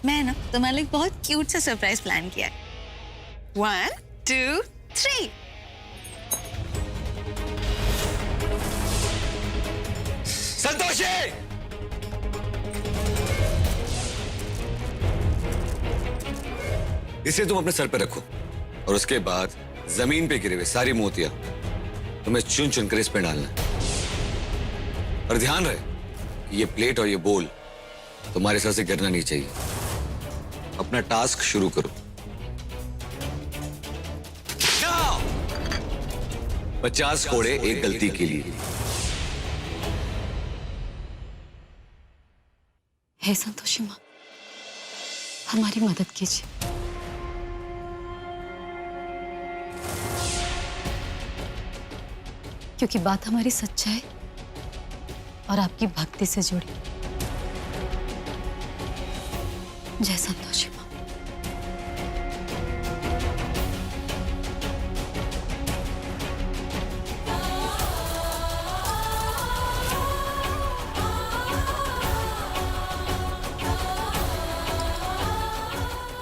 मैं ना तुम्हारे लिए बहुत क्यूट सा सरप्राइज प्लान किया है। 1, 2, 3। संतोषी! इसे तुम अपने सर पे रखो और उसके बाद जमीन पे गिरे हुए सारी मोतियां तुम्हें चुन चुन कर इस पे डालना है। और ध्यान रहे ये प्लेट और ये बोल तुम्हारे सर से गिरना नहीं चाहिए। अपना टास्क शुरू करो। 50 कोड़े एक गलती के लिए। हे संतोषी माँ, हमारी मदद कीजिए। क्योंकि बात हमारी सच्चाई और आपकी भक्ति से जुड़ी। जय संतोषी माँ।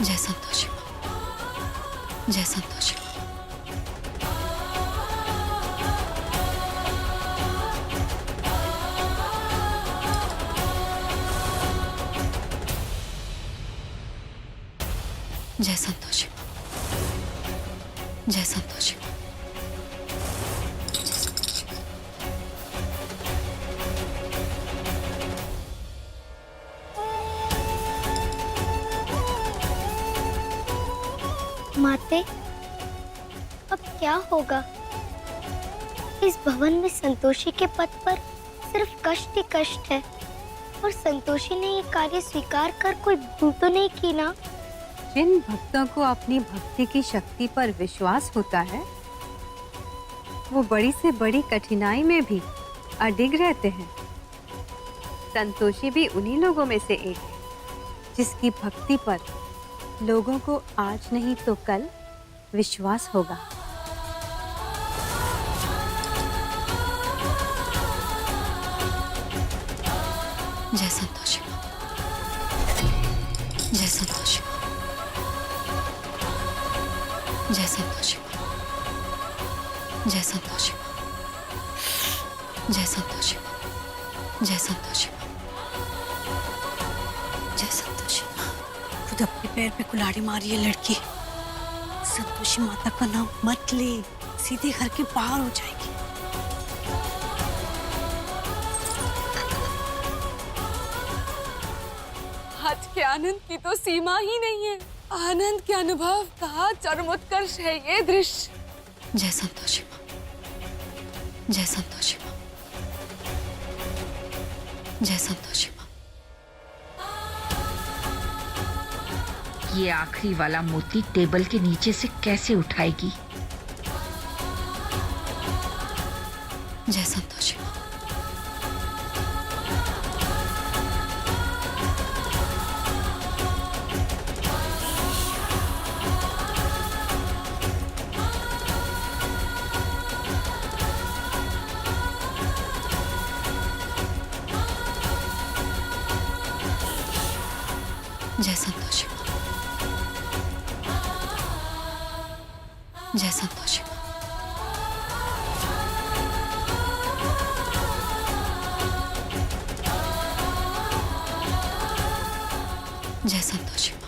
जय संतोषी माँ। जय संतोषी माँ। जय संतोषी माँ। जय संतोषी माँ। माते, अब क्या होगा? इस भवन में संतोषी के पद पर सिर्फ कष्ट ही कष्ट है और संतोषी ने ये कार्य स्वीकार कर कोई भूल तो नहीं की ना? जिन भक्तों को अपनी भक्ति की शक्ति पर विश्वास होता है वो बड़ी से बड़ी कठिनाई में भी अडिग रहते हैं। संतोषी भी उन्हीं लोगों में से एक है जिसकी भक्ति पर लोगों को आज नहीं तो कल विश्वास होगा। जय संतोषी माँ। जय संतोषी माँ। जय संतोषी माँ। जय संतोषी माँ। जय संतोषी माँ। जय संतोषी माँ। जय संतोषी माँ। खुद अपने पैर पे कुल्हाड़ी मारी है लड़की। संतोषी माता का नाम मत ले, सीधे घर के बाहर हो जाएगी। आज के आनंद की तो सीमा ही नहीं है। आनंद के अनुभव का चरमोत्कर्ष है ये दृश्य। जय संतोषी माँ। जय संतोषी माँ। जय संतोषी माँ। ये आखिरी वाला मोती टेबल के नीचे से कैसे उठाएगी? जय संतोषी माँ। जय संतोषी माँ। जय संतोषी माँ। जय संतोषी माँ।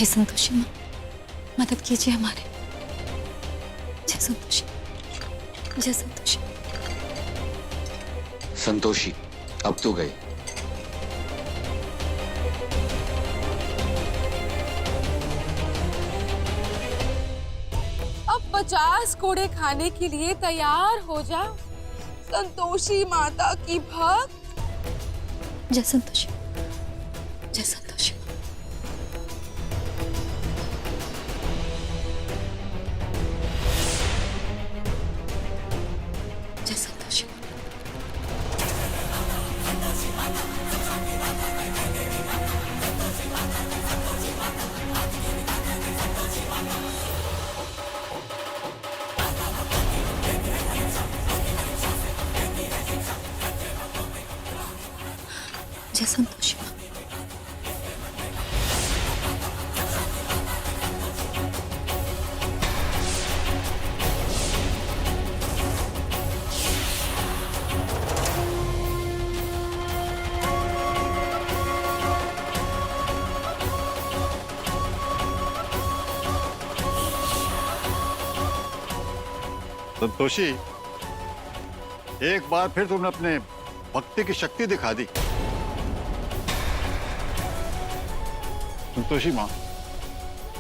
हे संतोषी माँ, मदद कीजिए हमारे। जय संतोषी, जय संतोषी। संतोषी अब तो गई। अब 50 कोड़े खाने के लिए तैयार हो जाओ, संतोषी माता की भक्त। जय संतोषी, जय संतोषी। जय संतोषी। जय संतोषी माँ। संतोषी, एक बार फिर तुमने अपने भक्ति की शक्ति दिखा दी। संतोषी माँ,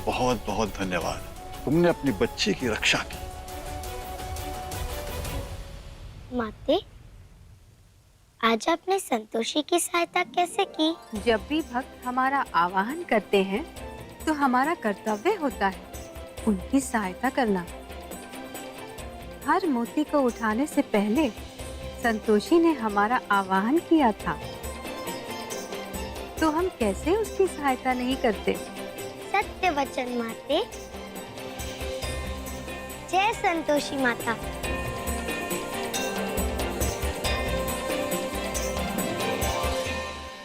बहुत बहुत धन्यवाद। तुमने अपनी बच्ची की रक्षा की। माते, आज आपने संतोषी की सहायता कैसे की? जब भी भक्त हमारा आवाहन करते हैं तो हमारा कर्तव्य होता है उनकी सहायता करना। हर मोती को उठाने से पहले संतोषी ने हमारा आवाहन किया था, तो हम कैसे उसकी सहायता नहीं करते? सत्य वचन माते। जय संतोषी माता।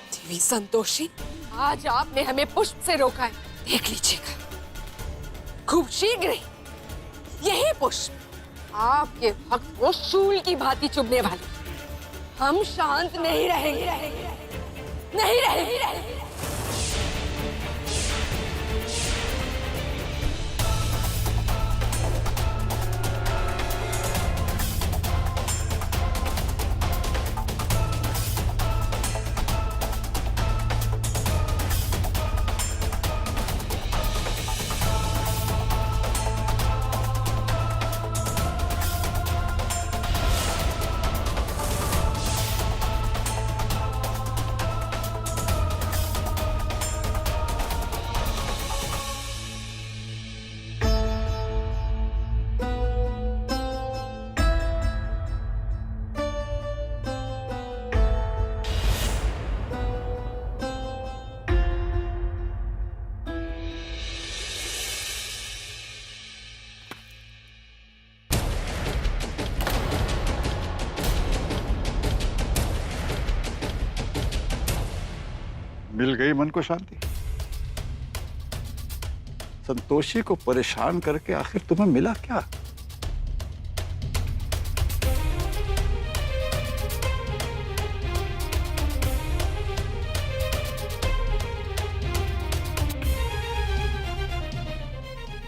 देवी संतोषी, आज आपने हमें पुष्प से रोका है। देख लीजिएगा, खूब शीघ्र ही यही पुष्प आपके भक्त को शूल की भांति चुभने वाले। हम शांत नहीं रहेंगे, नहीं रहेंगे। मिल गई मन को शांति। संतोषी को परेशान करके आखिर तुम्हें मिला क्या?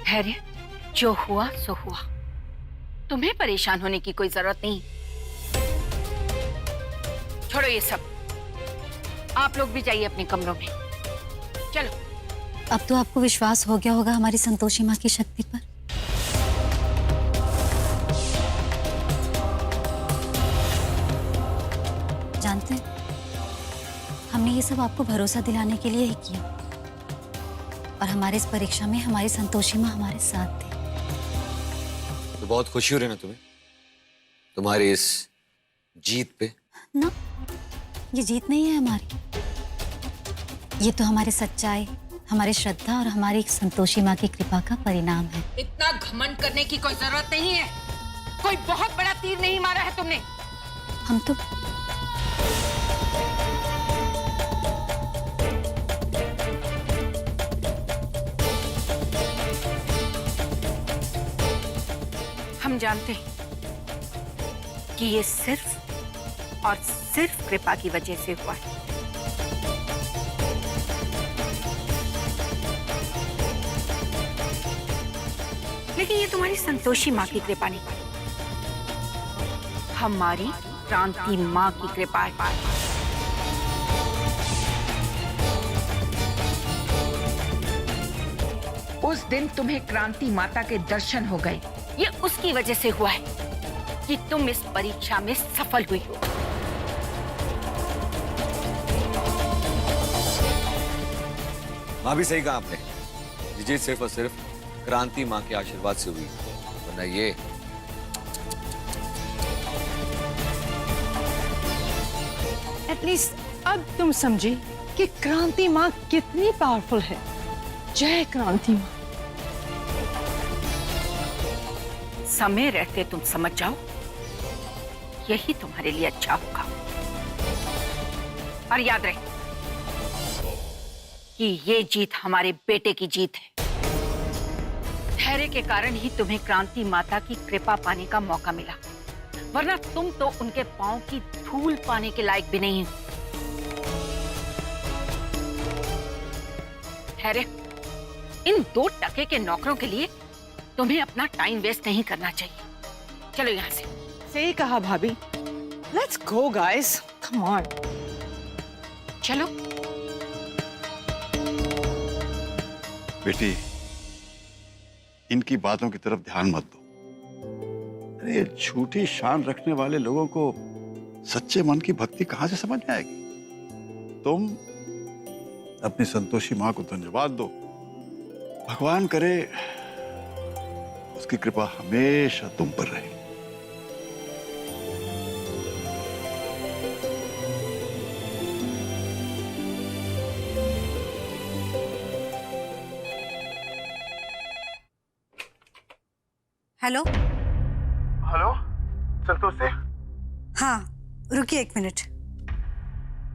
धैर्य, जो हुआ सो हुआ। तुम्हें परेशान होने की कोई जरूरत नहीं। छोड़ो ये सब, आप लोग भी जाइए अपने कमरों में। चलो। अब तो आपको विश्वास हो गया होगा हमारी संतोषी माँ की शक्ति पर। जानते हैं, हमने ये सब आपको भरोसा दिलाने के लिए ही किया, और हमारे इस परीक्षा में हमारी संतोषी माँ हमारे साथ थी। तो बहुत खुशी हो रही ना तुम्हें तुम्हारी इस जीत पे? ना, ये जीत नहीं है हमारी, ये तो हमारे सच्चाई, हमारी श्रद्धा और हमारी संतोषी माँ की कृपा का परिणाम है। इतना घमंड करने की कोई जरूरत नहीं है। कोई बहुत बड़ा तीर नहीं मारा है तुमने। हम तो हम जानते हैं कि ये सिर्फ और सिर्फ कृपा की वजह से हुआ है। लेकिन ये तुम्हारी संतोषी माँ की कृपा नहीं, हमारी क्रांति माँ की कृपा है। उस दिन तुम्हें क्रांति माता के दर्शन हो गए, ये उसकी वजह से हुआ है कि तुम इस परीक्षा में सफल हुई हो। माँ भी सही कहा आपने, ये जीत सिर्फ और सिर्फ क्रांति माँ के आशीर्वाद से हुई, वरना ये एटलीस्ट अब तुम समझी कि क्रांति माँ कितनी पावरफुल है। जय क्रांति माँ। समय रहते तुम समझ जाओ, यही तुम्हारे लिए अच्छा होगा। और याद रहे कि ये जीत हमारे बेटे की जीत है। धैर्य के कारण ही तुम्हें क्रांति माता की कृपा पाने का मौका मिला, वरना तुम तो उनके पांव की धूल पाने के लायक भी नहीं हो। धैर्य, इन 2 टके के नौकरों के लिए तुम्हें अपना टाइम वेस्ट नहीं करना चाहिए। चलो यहाँ से। सही कहा भाभी। Let's go guys, come on. चलो। बेटी, इनकी बातों की तरफ ध्यान मत दो। अरे झूठी शान रखने वाले लोगों को सच्चे मन की भक्ति कहां से समझ में आएगी? तुम अपनी संतोषी मां को धन्यवाद दो। भगवान करे उसकी कृपा हमेशा तुम पर रहे। Hello hello Santoshi. हाँ, रुकिए 1 मिनट।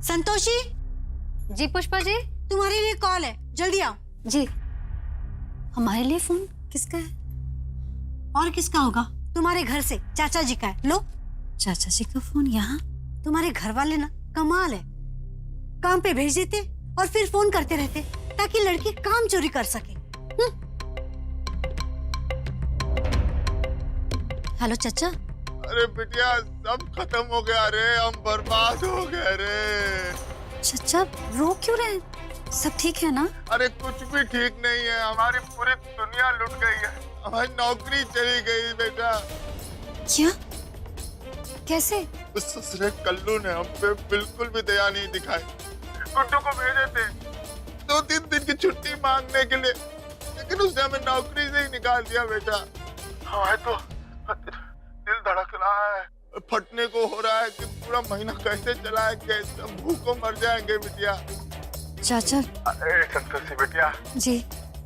संतोषी, जी पुष्पा जी। तुम्हारे लिए कॉल है, जल्दी आओ। जी, हमारे लिए फोन किसका है? और किसका होगा? तुम्हारे घर से, चाचा जी का है। लो। चाचा जी का फोन यहाँ? तुम्हारे घर वाले ना कमाल है, काम पे भेज देते और फिर फोन करते रहते ताकि लड़की काम चोरी कर सके। हेलो चाचा। अरे बिटिया, सब खत्म हो गया रे, हम बर्बाद हो गए रे। चाचा रो क्यों रहे? सब ठीक है ना? अरे कुछ भी ठीक नहीं है, हमारी पूरी दुनिया लुट गई है, हमारी नौकरी चली गई बेटा। क्या? कैसे? उस ससुरे कल्लू ने हम पे बिल्कुल भी दया नहीं दिखाई। गुड्डू को भेजे थे 2-3 दिन की छुट्टी मांगने के लिए, लेकिन उसने हमें नौकरी से ही निकाल दिया बेटा। हमारे तो दिल धड़क रहा है, फटने को हो रहा है कि पूरा महीना कैसे चलाएंगे, सब भूखों मर जाएंगे बिटिया। चाचा। अरे संतोषी बेटिया जी,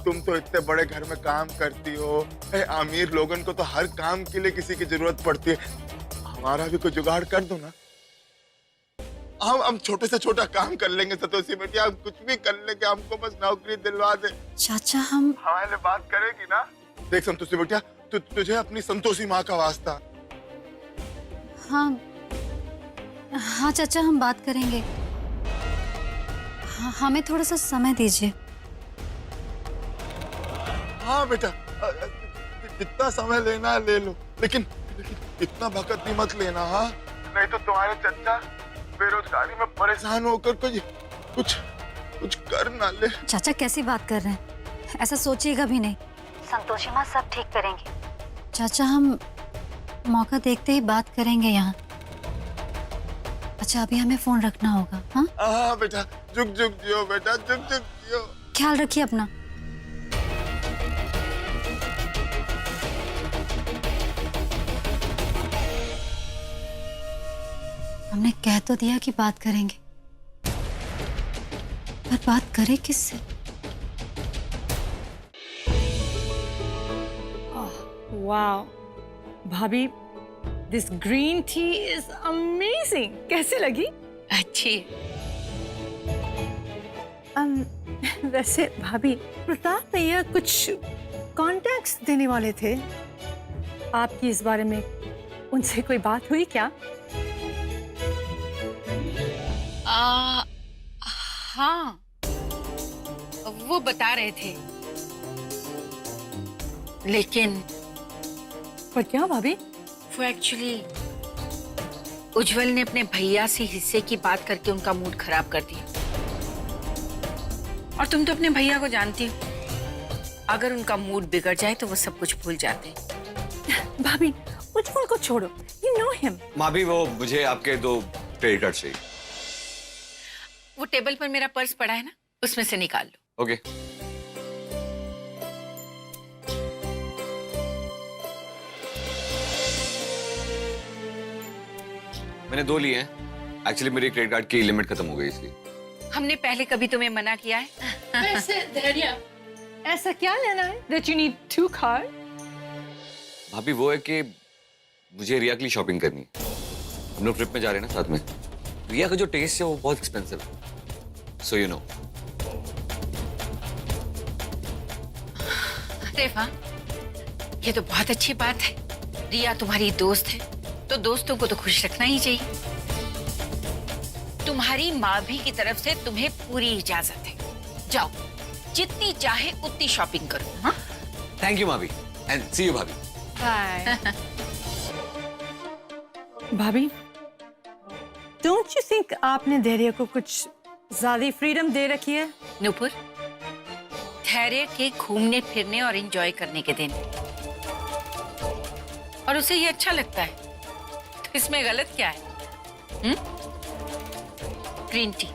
तुम तो इतने बड़े घर में काम करती हो, अमीर लोगों को तो हर काम के लिए किसी की जरूरत पड़ती है, हमारा भी कोई जुगाड़ कर दो ना। हम छोटे से छोटा काम कर लेंगे संतोषी बेटिया, हम कुछ भी कर लेंगे, हमको बस नौकरी दिलवा दे। चाचा हम हमारे लिए बात करेगी ना? देख संतोषी बेटिया, तुझे अपनी संतोषी माँ का वास्ता। हाँ हाँ चाचा, हम बात करेंगे। हाँ, हमें थोड़ा सा समय दीजिए। हाँ बेटा, जितना समय लेना है ले लो, लेकिन इतना भकती मत लेना। हाँ, नहीं तो तुम्हारे चचा बेरोजगारी में परेशान होकर कुछ कर ना ले। चाचा कैसी बात कर रहे हैं? ऐसा सोचिएगा भी नहीं। संतोषी माँ सब ठीक करेंगे। चाचा हम मौका देखते ही बात करेंगे यहाँ। अच्छा अभी हमें फोन रखना होगा। हाँ हाँ बेटा, जुग जुग जियो बेटा, जुग जुग जियो। ख्याल रखिए अपना। हमने कह तो दिया कि बात करेंगे, पर बात करें किससे? वाओ भाभी, this green tea is amazing. कैसे लगी? अच्छी। वैसे भाभी, प्रताप भैया कुछ कॉन्टैक्ट्स देने वाले थे, आपकी इस बारे में उनसे कोई बात हुई क्या? हाँ, वो बता रहे थे, लेकिन पर क्या भाभी? वो एक्चुअली उज्जवल ने अपने भैया से हिस्से की बात करके उनका मूड खराब कर दिया। और तुम तो अपने भैया को जानती हो, अगर उनका मूड बिगड़ जाए तो वो सब कुछ भूल जाते हैं। भाभी उज्जवल को छोड़ो, यू नो हिम। भाभी वो मुझे आपके 2 क्रेडिट कार्ड चाहिए। वो टेबल पर मेरा पर्स पड़ा है ना, उसमें से निकाल लो। ओके। मैंने 2 लिए हैं। एक्चुअली मेरी क्रेडिट कार्ड की लिमिट खत्म हो गई इसलिए। हमने पहले कभी तुम्हें मना किया है? वैसे धैर्य, ऐसा क्या लेना है that you need 2 cards? भाभी वो है कि मुझे रिया के लिए शॉपिंग करनी है। हम लोग ट्रिप में जा रहे हैं ना साथ में। रिया का जो टेस्ट है वो बहुत एक्सपेंसिव है, सो यू नो। अरे वाह, ये तो बहुत अच्छी बात है। रिया तुम्हारी दोस्त है तो दोस्तों को तो खुश रखना ही चाहिए। तुम्हारी माँ भी की तरफ से तुम्हें पूरी इजाजत है। जाओ, जितनी चाहे उतनी शॉपिंग करो। हाँ? थैंक यू भाभी, एंड सी यू भाभी। बाय। भाभी, डोंट यू थिंक आपने धैर्य को कुछ ज्यादा फ्रीडम दे रखी है? नूपुर, धैर्य के घूमने फिरने और एंजॉय करने के दिन, और उसे ये अच्छा लगता है, तो इसमें गलत क्या है? Green tea.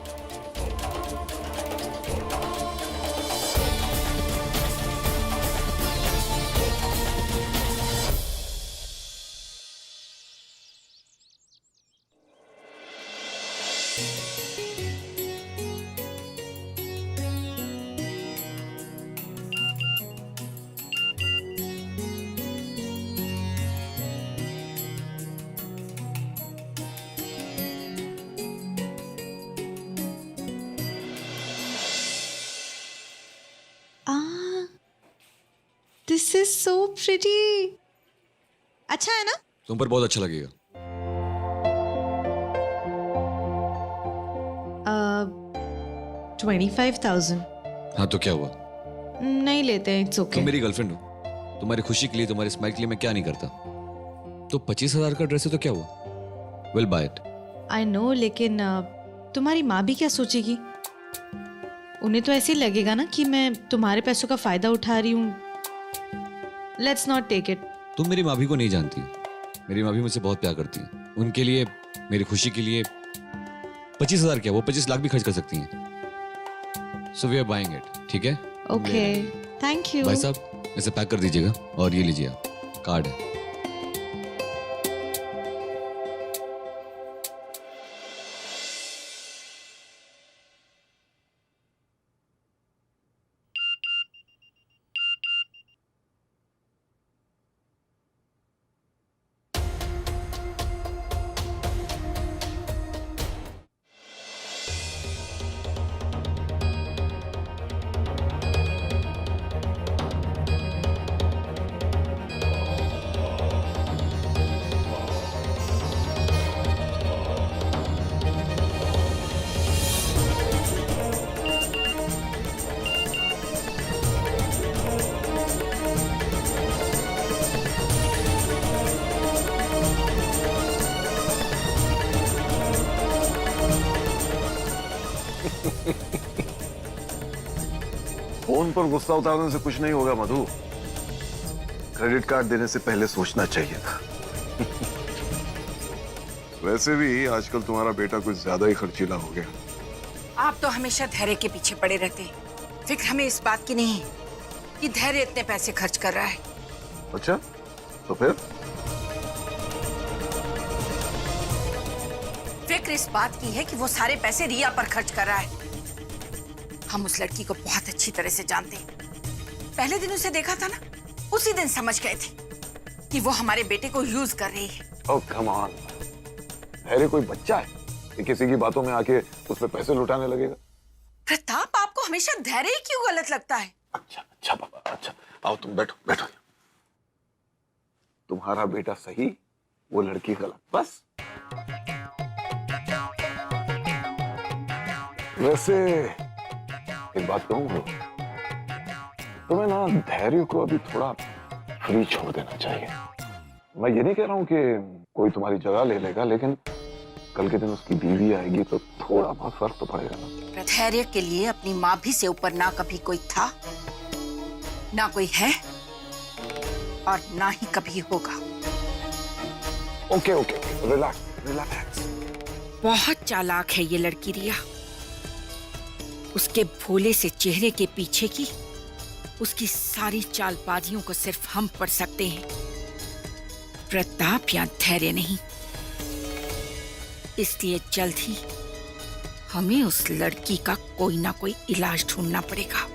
This is so pretty. अच्छा है ना? तुम पर बहुत अच्छा लगेगा। 25,000। हाँ तो क्या हुआ? नहीं लेते हैं, इट्स ओके। तुम मेरी गर्लफ्रेंड हो, तुम्हारी खुशी के लिए, तुम्हारे स्माइल के लिए मैं क्या नहीं करता। तो 25,000 का ड्रेस है तो क्या हुआ? Will buy it. I know, लेकिन तुम्हारी माँ भी क्या सोचेगी? उन्हें तो ऐसे ही लगेगा ना कि मैं तुम्हारे पैसों का फायदा उठा रही हूँ। Let's not take it. तुम मेरी माँ भी को नहीं जानती। मेरी माँ भी मुझसे बहुत प्यार करती है। उनके लिए, मेरी खुशी के लिए 25,000 क्या, वो 25 लाख भी खर्च कर सकती हैं। So we are buying it, ठीक है? Okay, thank you. भाई साहब, इसे पैक कर दीजिएगा और ये लीजिए, आप कार्ड है। फोन पर गुस्सा उतारने से कुछ नहीं होगा मधु। क्रेडिट कार्ड देने से पहले सोचना चाहिए था। वैसे भी आजकल तुम्हारा बेटा कुछ ज्यादा ही खर्चीला हो गया। आप तो हमेशा धैर्य के पीछे पड़े रहते हैं। फिक्र हमें इस बात की नहीं है कि धैर्य इतने पैसे खर्च कर रहा है। अच्छा, तो फिर? फिक्र इस बात की है कि वो सारे पैसे रिया पर खर्च कर रहा है। हम उस लड़की को बहुत अच्छी तरह से जानते हैं। पहले दिन उसे देखा था ना, उसी दिन समझ गए थे कि वो हमारे बेटे को यूज कर रही है। ओह कम ऑन, हैरी कोई बच्चा है कि किसी की बातों में आके उस पे पैसे लुटाने लगेगा? प्रताप, आपको हमेशा धैर्य ही क्यों गलत लगता है? अच्छा अच्छा पापा, अच्छा आओ तुम बैठो बैठो। तुम्हारा बेटा सही, वो लड़की गलत, बस। वैसे एक बात कहूँ, तुम्हें ना धैर्य को अभी थोड़ा फ्री छोड़ देना चाहिए। मैं ये नहीं कह रहा हूं कि कोई तुम्हारी जगह ले लेगा, लेकिन कल के दिन उसकी बीवी आएगी तो थोड़ा बहुत फर्क तो पड़ेगा ना। धैर्य के लिए अपनी माँ भी से ऊपर ना कभी कोई था, ना कोई है, और ना ही कभी होगा। Okay okay, relax relax. बहुत चालाक है ये लड़की रिया। उसके भोले से चेहरे के पीछे की उसकी सारी चालबाजियों को सिर्फ हम पढ़ सकते हैं, प्रताप या धैर्य नहीं। इसलिए जल्द ही हमें उस लड़की का कोई ना कोई इलाज ढूंढना पड़ेगा।